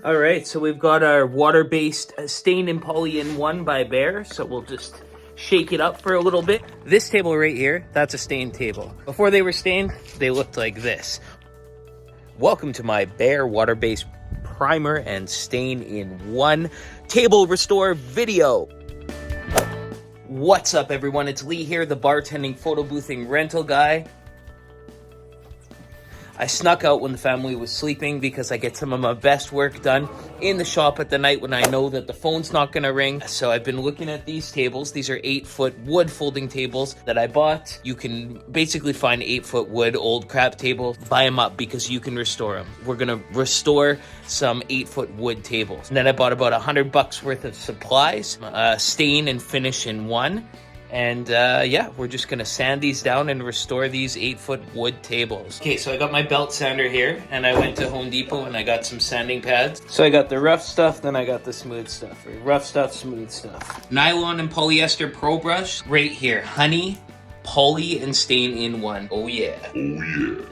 All right, so we've got our water-based Stain and Poly in one by BEHR. So we'll just shake it up for a little bit. This table right here, that's a stain table. Before they were stained, they looked like this. Welcome to my BEHR water-based primer and stain in one table restore video. What's up, everyone? It's Lee here, the bartending, photo boothing rental guy. I snuck out when the family was sleeping because I get some of my best work done in the shop at the night when I know that the phone's not going to ring. So I've been looking at these tables. These are 8-foot wood folding tables that I bought. You can basically find 8-foot wood old crap tables, buy them up because you can restore them. We're going to restore some 8-foot wood tables. And then I bought about $100 worth of supplies, stain and finish in one. And yeah, we're just gonna sand these down and restore these 8-foot wood tables. Okay, so I got my belt sander here, and I went to Home Depot and I got some sanding pads. So I got the rough stuff, then I got the smooth stuff. Rough stuff, smooth stuff. Nylon and polyester pro brush right here. Honey, poly, and stain in one. Oh yeah. Oh yeah.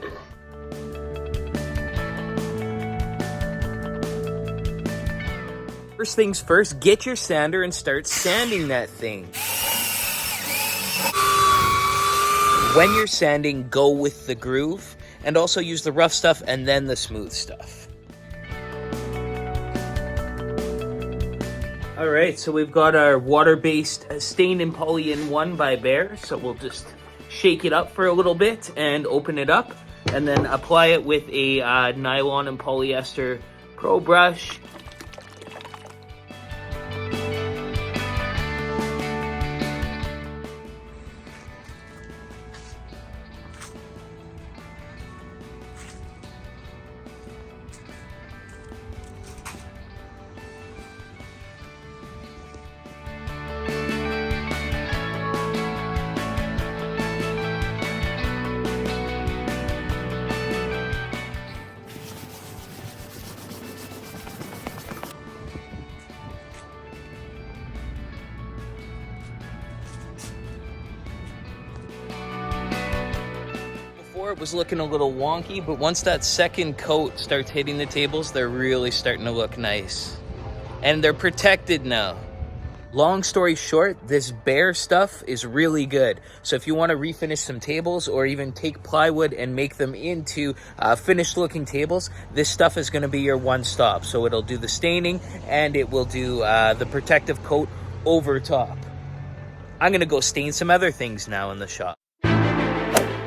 First things first, get your sander and start sanding that thing. When you're sanding, go with the groove, and also use the rough stuff and then the smooth stuff. All right, so we've got our water-based Stain and Poly in one by BEHR. So we'll just shake it up for a little bit and open it up, and then apply it with a nylon and polyester pro brush. It was looking a little wonky, but once that second coat starts hitting the tables, they're really starting to look nice. And they're protected now. Long story short, this BEHR stuff is really good. So if you want to refinish some tables or even take plywood and make them into finished looking tables, this stuff is going to be your one stop. So it'll do the staining and it will do the protective coat over top. I'm going to go stain some other things now in the shop.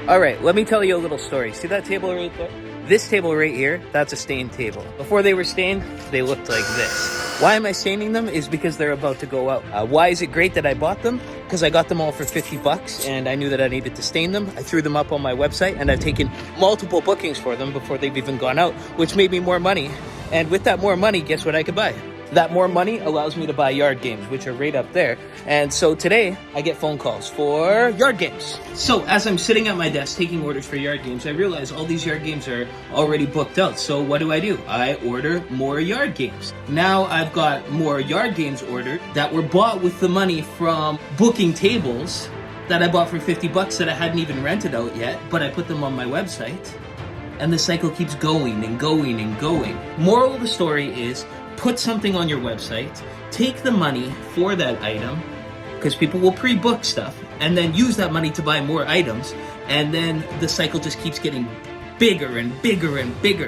All right, let me tell you a little story. See that table right there? This table right here, that's a stained table. Before they were stained, they looked like this. Why am I staining them? Is because they're about to go out. Why is it great that I bought them? Because I got them all for $50 and I knew that I needed to stain them. I threw them up on my website and I've taken multiple bookings for them before they've even gone out, which made me more money. And with that more money, guess what I could buy? That more money allows me to buy yard games, which are right up there. And so today, I get phone calls for yard games. So as I'm sitting at my desk taking orders for yard games, I realize all these yard games are already booked out. So what do? I order more yard games. Now I've got more yard games ordered that were bought with the money from booking tables that I bought for $50 that I hadn't even rented out yet, but I put them on my website. And the cycle keeps going and going and going. Moral of the story is, put something on your website, take the money for that item, because people will pre-book stuff, and then use that money to buy more items, and then the cycle just keeps getting bigger and bigger and bigger.